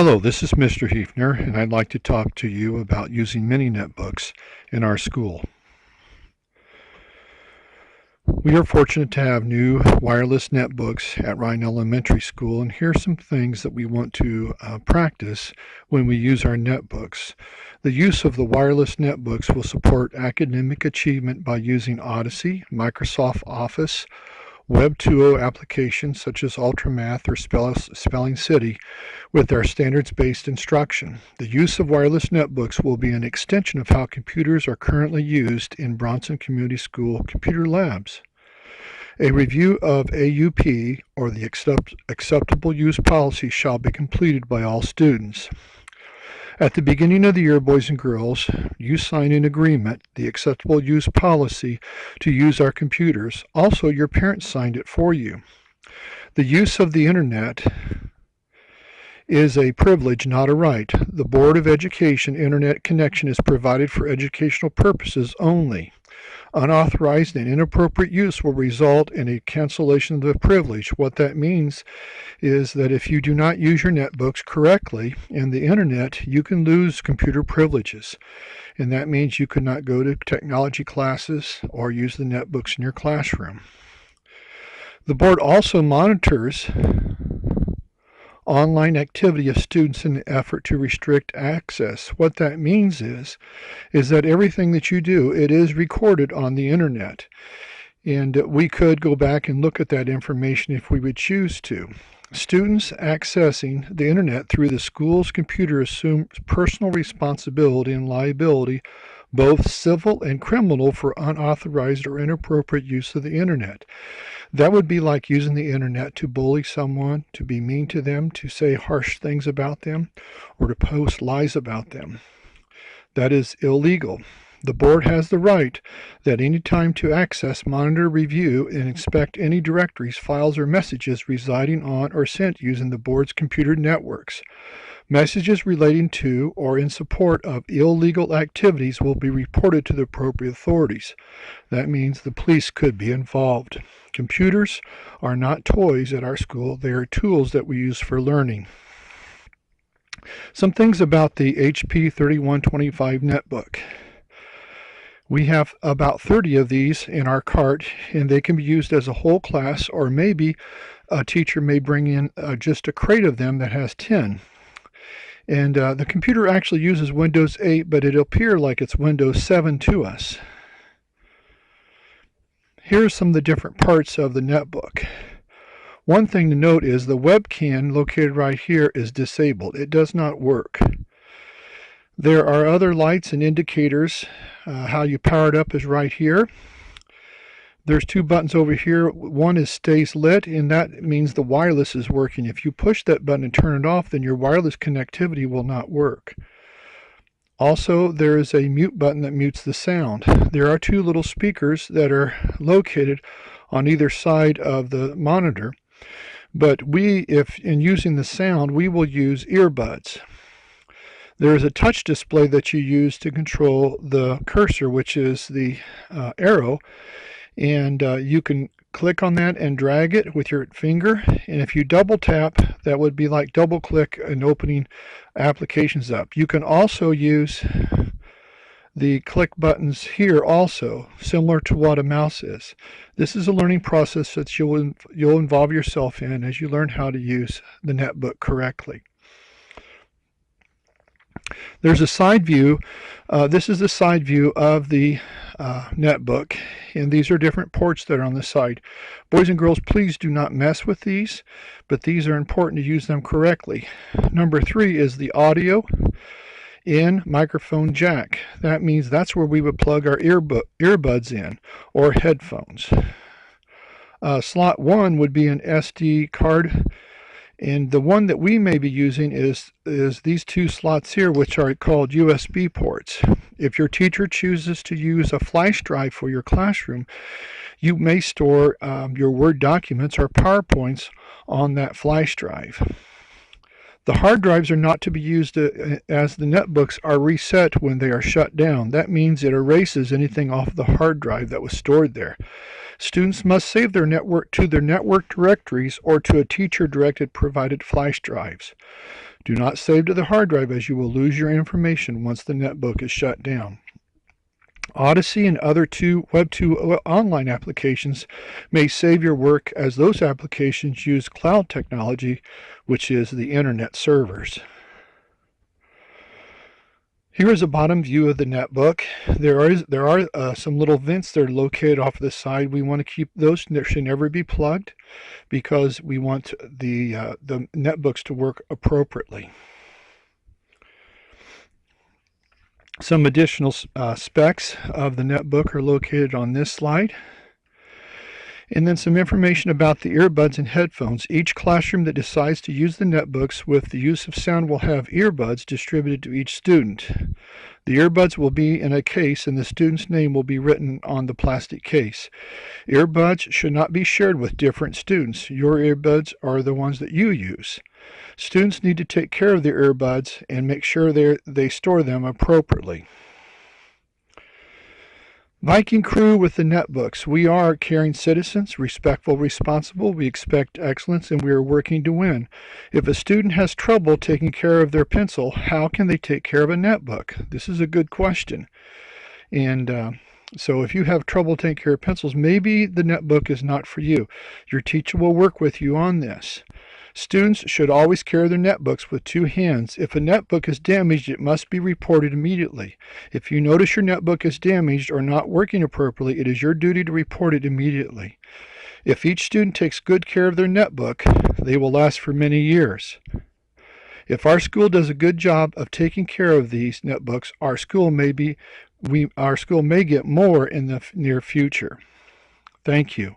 Hello, this is Mr. Hefner, and I'd like to talk to you about using mini netbooks in our school. We are fortunate to have new wireless netbooks at Ryan Elementary School, and here are some things that we want to practice when we use our netbooks. The use of the wireless netbooks will support academic achievement by using Odyssey, Microsoft Office, Web 2.0 applications such as Ultramath or Spelling City with their standards-based instruction. The use of wireless netbooks will be an extension of how computers are currently used in Bronson Community School computer labs. A review of AUP, or the Acceptable Use Policy, shall be completed by all students. At the beginning of the year, boys and girls, you sign an agreement, the acceptable use policy, to use our computers. Also, your parents signed it for you. The use of the internet is a privilege, not a right. The Board of Education internet connection is provided for educational purposes only. Unauthorized and inappropriate use will result in a cancellation of the privilege. What that means is that if you do not use your netbooks correctly and the internet, you can lose computer privileges. And that means you could not go to technology classes or use the netbooks in your classroom. The board also monitors online activity of students in an effort to restrict access. What that means is that everything that you do, it is recorded on the internet. And we could go back and look at that information if we would choose to. Students accessing the internet through the school's computer assume personal responsibility and liability, both civil and criminal, for unauthorized or inappropriate use of the internet. That would be like using the internet to bully someone, to be mean to them, to say harsh things about them, or to post lies about them. That is illegal. The board has the right at any time to access, monitor, review, and inspect any directories, files, or messages residing on or sent using the board's computer networks. Messages relating to or in support of illegal activities will be reported to the appropriate authorities. That means the police could be involved. Computers are not toys at our school. They are tools that we use for learning. Some things about the HP 3125 netbook. We have about 30 of these in our cart, and they can be used as a whole class, or maybe a teacher may bring in just a crate of them that has 10. And the computer actually uses Windows 8, but it'll appear like it's Windows 7 to us. Here's some of the different parts of the netbook. One thing to note is the webcam located right here is disabled. It does not work. There are other lights and indicators. How you power it up is right here. There's two buttons over here. One is stays lit, and that means the wireless is working. If you push that button and turn it off, then your wireless connectivity will not work. Also, there is a mute button that mutes the sound. There are two little speakers that are located on either side of the monitor. But if in using the sound, we will use earbuds. There is a touch display that you use to control the cursor, which is the arrow. And you can click on that and drag it with your finger. And if you double tap, that would be like double click and opening applications up. You can also use the click buttons here also, similar to what a mouse is. This is a learning process that you'll involve yourself in as you learn how to use the netbook correctly. There's a side view. This is the side view of the netbook, and these are different ports that are on the side. Boys and girls, please do not mess with these, but these are important to use them correctly. Number 3 is the audio in microphone jack. That means that's where we would plug our earbuds in, or headphones. Slot 1 would be an SD card. And the one that we may be using is these two slots here, which are called USB ports. If your teacher chooses to use a flash drive for your classroom, you may store your Word documents or PowerPoints on that flash drive. The hard drives are not to be used as the netbooks are reset when they are shut down. That means it erases anything off the hard drive that was stored there. Students must save their network directories or to a teacher-directed provided flash drives. Do not save to the hard drive as you will lose your information once the netbook is shut down. Odyssey and other Web 2 online applications may save your work as those applications use cloud technology, which is the internet servers. Here is a bottom view of the netbook. There are some little vents that are located off the side. We want to keep those. They should never be plugged because we want the netbooks to work appropriately. Some additional specs of the netbook are located on this slide. And then some information about the earbuds and headphones. Each classroom that decides to use the netbooks with the use of sound will have earbuds distributed to each student. The earbuds will be in a case and the student's name will be written on the plastic case. Earbuds should not be shared with different students. Your earbuds are the ones that you use. Students need to take care of their earbuds and make sure they store them appropriately. Viking crew with the netbooks. We are caring citizens, respectful, responsible. We expect excellence and we are working to win. If a student has trouble taking care of their pencil, how can they take care of a netbook? This is a good question. And so if you have trouble taking care of pencils, maybe the netbook is not for you. Your teacher will work with you on this. Students should always carry their netbooks with two hands. If a netbook is damaged, it must be reported immediately. If you notice your netbook is damaged or not working appropriately, it is your duty to report it immediately. If each student takes good care of their netbook, they will last for many years. If our school does a good job of taking care of these netbooks, our school may get more in the near future. Thank you.